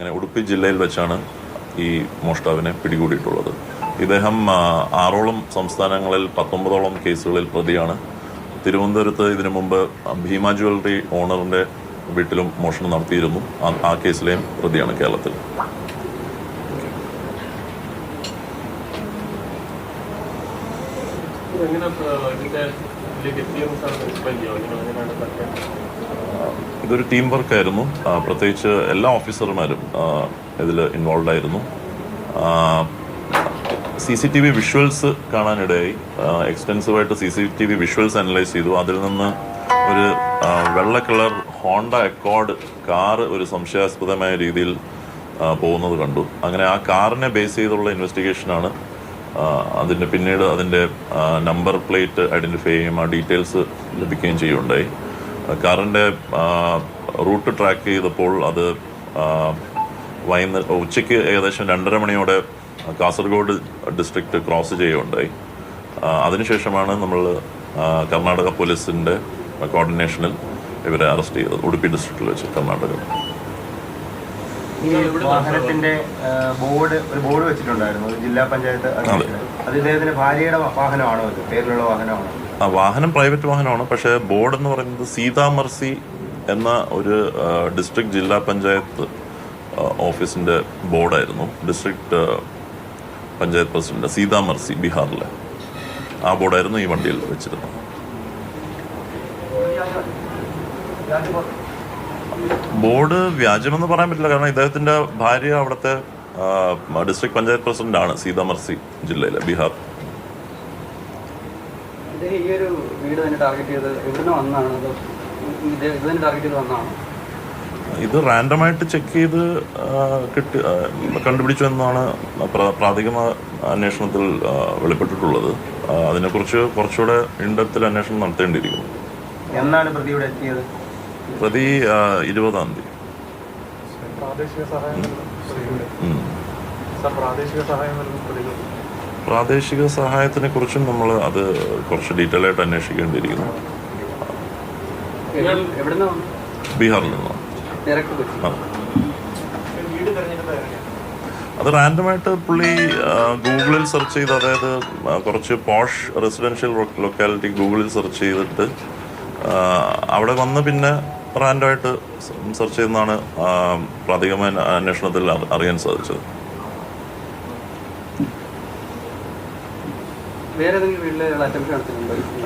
അങ്ങനെ ഉടുപ്പി ജില്ലയിൽ വെച്ചാണ് ഈ മോഷ്ടാവിനെ പിടികൂടിയിട്ടുള്ളത്. ഇദ്ദേഹം 6ഓളം സംസ്ഥാനങ്ങളിൽ 19ഓളം കേസുകളിൽ പ്രതിയാണ്. തിരുവനന്തപുരത്ത് ഇതിനു മുമ്പ് ഭീമ ജ്വല്ലറി ഓണറിൻ്റെ വീട്ടിലും മോഷണം നടത്തിയിരുന്നു. ആ കേസിലെയും പ്രതിയാണ് കേരളത്തിൽ. ഇതൊരു ടീം വർക്കായിരുന്നു. പ്രത്യേകിച്ച് എല്ലാ ഓഫീസർമാരും ഇതിൽ ഇൻവോൾവ് ആയിരുന്നു. CCTV വിഷ്വൽസ് കാണാനിടയായി. എക്സ്റ്റെൻസീവായിട്ട് CCTV വിഷ്വൽസ് അനലൈസ് ചെയ്തു. അതിൽ നിന്ന് ഒരു വെള്ള കളർ ഹോണ്ട അക്കോർഡ് കാറ് ഒരു സംശയാസ്പദമായ രീതിയിൽ പോകുന്നത് കണ്ടു. അങ്ങനെ ആ കാറിനെ ബേസ് ചെയ്തുള്ള ഇൻവെസ്റ്റിഗേഷനാണ്. പിന്നീട് അതിൻ്റെ നമ്പർ പ്ലേറ്റ് ഐഡൻറ്റിഫൈ ചെയ്യും, ആ ഡീറ്റെയിൽസ് ലഭിക്കുകയും ചെയ്യുകയുണ്ടായി. കാറിൻ്റെ റൂട്ട് ട്രാക്ക് ചെയ്തപ്പോൾ അത് ഉച്ചയ്ക്ക് ഏകദേശം 2:30 മണിയോടെ കാസർഗോഡ് ഡിസ്ട്രിക്റ്റ് ക്രോസ് ചെയ്യുകയുണ്ടായി. അതിനുശേഷമാണ് നമ്മൾ കർണാടക പോലീസിൻ്റെ കോർഡിനേഷനിൽ ഇവരെ അറസ്റ്റ് ചെയ്തത്, ഉടുപ്പി ഡിസ്ട്രിക്റ്റിൽ വെച്ച്, കർണാടക. ഈ വാഹനത്തിന്റെ ഒരു ബോർഡ് വെച്ചിട്ടുണ്ടായിരുന്നു, ജില്ലാ പഞ്ചായത്ത്. അത് ഇദ്ദേഹത്തിന്റെ ഭാര്യയുടെ വാഹനമാണോ? ഇത് പേരിലുള്ള വാഹനമാണോ? വാഹനം പ്രൈവറ്റ് വാഹനമാണ്. പക്ഷേ ബോർഡ് എന്ന് പറയുന്നത് സീതാമർസി എന്ന ഒരു ഡിസ്ട്രിക്ട് ജില്ലാ പഞ്ചായത്ത് ഓഫീസിന്റെ ബോർഡായിരുന്നു. ഡിസ്ട്രിക്ട് പഞ്ചായത്ത് പ്രസിഡന്റ് സീതാമർസി, ബീഹാറിലെ ആ ബോർഡായിരുന്നു ഈ വണ്ടിയിൽ വെച്ചിരുന്നത്. ബോർഡ് വ്യാജമെന്ന് പറയാൻ പറ്റില്ല, കാരണം ഇദ്ദേഹത്തിന്റെ ഭാര്യ അവിടുത്തെ ഡിസ്ട്രിക്ട് പഞ്ചായത്ത് പ്രസിഡന്റാണ്, സീതാമർസി ജില്ലയിലെ, ബീഹാർ. ഇത് റാൻഡമായിട്ട് ചെക്ക് ചെയ്ത് കണ്ടുപിടിച്ചു എന്നാണ് പ്രാഥമിക അന്വേഷണത്തിൽ വെളിപ്പെട്ടിട്ടുള്ളത്. അതിനെക്കുറിച്ച് കുറച്ചുകൂടെ ഇൻഡെപ്തിൽ അന്വേഷണം നടത്തേണ്ടിയിരിക്കുന്നു. എന്നാണ് പ്രതി ഇവിടെ എത്തിയത്? പ്രതി 20-ാം തീയതി. പ്രാദേശിക സഹായത്തിനെ കുറിച്ചും നമ്മൾ അത് കുറച്ച് ഡീറ്റെയിൽ ആയിട്ട് അന്വേഷിക്കേണ്ടിയിരിക്കുന്നു. ബീഹാറിൽ നിന്നാണ്. അത് റാൻഡമായിട്ട് പുള്ളി ഗൂഗിളിൽ സെർച്ച് ചെയ്ത്, അതായത് കുറച്ച് പോഷ് റെസിഡൻഷ്യൽ ലൊക്കാലിറ്റി ഗൂഗിളിൽ സെർച്ച് ചെയ്തിട്ട് അവിടെ വന്ന് പിന്നെ റാൻഡമായിട്ട് സെർച്ച് ചെയ്യുന്നതാണ് പ്രാഥമികമായ അന്വേഷണത്തിൽ അറിയാൻ സാധിച്ചത്.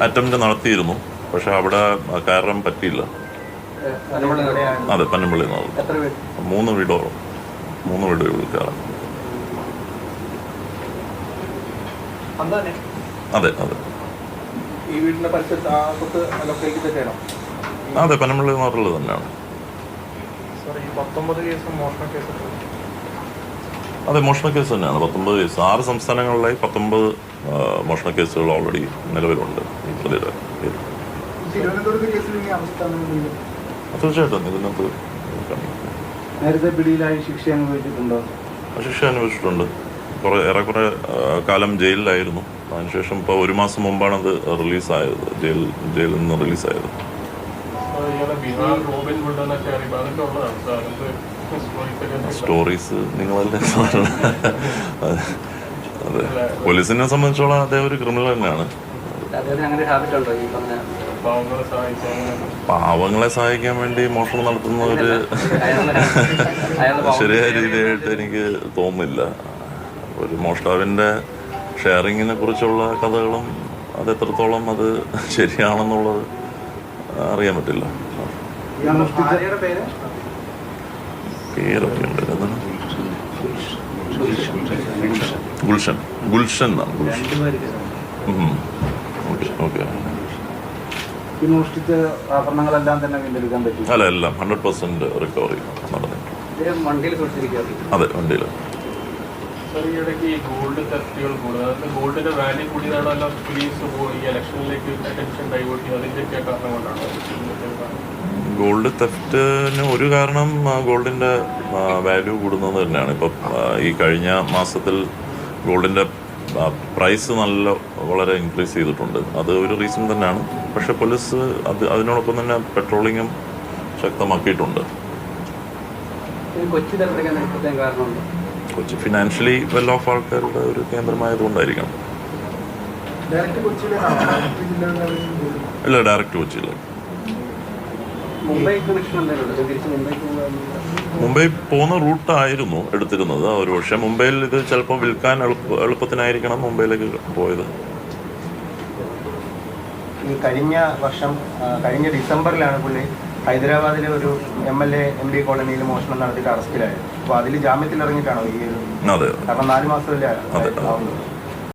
അറ്റംപ്റ്റ് നടത്തിയിരുന്നു, പക്ഷെ അവിടെ കയറാൻ പറ്റിയില്ല. അതെ, പന്നമ്പള്ളി 3 വീടോളം 3 വീടുകളിൽ കയറാം. അതെ അതെ അതെ, പനമ്പള്ളി നാട്ടിലുള്ളത് തന്നെയാണ്. അതെ, മോഷണ കേസ് തന്നെയാണ്. 19 കേസ്, 6 സംസ്ഥാനങ്ങളിലായി 19 മോഷണ കേസുകൾ ഓൾറെഡി നിലവിലുണ്ട് ഈ പ്രതിയുടെ പേരിൽ. തീർച്ചയായിട്ടും ഇതിനകത്ത് നേരത്തെ പിടിയിലായി ശിക്ഷ അനുഭവിച്ചിട്ടുണ്ടോ? ശിക്ഷ അനുഭവിച്ചിട്ടുണ്ട്. ഏറെക്കുറെ കാലം ജയിലിലായിരുന്നു. അതിനുശേഷം ഇപ്പോൾ 1 മാസം മുമ്പാണ് അത് റിലീസായത്, ജയിലിൽ നിന്ന് റിലീസായത്. സ്റ്റോറീസ് നിങ്ങളല്ലേ. അതെ, പോലീസിനെ സംബന്ധിച്ചോളം അദ്ദേഹം ഒരു ക്രിമിനൽ തന്നെയാണ്. പാവങ്ങളെ സഹായിക്കാൻ വേണ്ടി മോഷണം നടത്തുന്ന ഒരു ശരിയായ രീതിയായിട്ട് എനിക്ക് തോന്നുന്നില്ല. ഒരു മോഷ്ടാവിൻ്റെ ഷെയറിങ്ങിനെ കുറിച്ചുള്ള കഥകളും അത് എത്രത്തോളം അത് ശരിയാണെന്നുള്ളത് അറിയാൻ പറ്റില്ല. പേരൊക്കെ ഉണ്ട്. എന്താണ്? ഗുൽഷൻ എന്നാണ്. ഓക്കെ. അല്ല, എല്ലാം 100% റിക്കവറി നടന്നു. അതെ, വണ്ടിയിൽ. ഗോൾഡ് തെഫ്റ്റിന് ഒരു കാരണം ഗോൾഡിൻ്റെ വാല്യൂ കൂടുന്നത് തന്നെയാണ്. ഇപ്പം ഈ കഴിഞ്ഞ മാസത്തിൽ ഗോൾഡിൻ്റെ പ്രൈസ് വളരെ ഇൻക്രീസ് ചെയ്തിട്ടുണ്ട്. അത് ഒരു റീസൺ തന്നെയാണ്. പക്ഷെ പോലീസ് അതിനോടൊപ്പം തന്നെ പെട്രോളിങ്ങും ശക്തമാക്കിയിട്ടുണ്ട്. കൊച്ചി തിരഞ്ഞെടുക്കാൻ പ്രത്യേകം കാരണമുണ്ട്. കൊച്ചി ഫിനാൻഷ്യലി വെൽ ഓഫ് ആൾക്കാരുടെ ഒരു കേന്ദ്രമായതുകൊണ്ടായിരിക്കണം. ഇല്ല, ഡയറക്റ്റ് കൊച്ചിയിൽ. മുംബൈ കണക്ഷൻ എന്തായാലും തിരിച്ച് മുംബൈക്ക് മുംബൈ പോകുന്ന റൂട്ടായിരുന്നു എടുത്തിരുന്നത്. ഒരു പക്ഷേ മുംബൈയിൽ ഇത് ചിലപ്പോൾ വിൽക്കാൻ എളുപ്പത്തിനായിരിക്കണം മുംബൈയിലേക്ക് പോയത്. ഈ കഴിഞ്ഞ ഡിസംബറിലാണ് പുള്ളി ഹൈദരാബാദിലെ ഒരു MLA MD കോളനിയിൽ മോഷണം നടത്തിയിട്ട് അറസ്റ്റിലായത്. അപ്പോൾ അതിൽ ജാമ്യത്തിൽ ഇറങ്ങിയിട്ടാണോ ഈ ഒരു? അതെ, കാരണം 4 മാസമല്ലേ അതെ. ആവുന്നത്.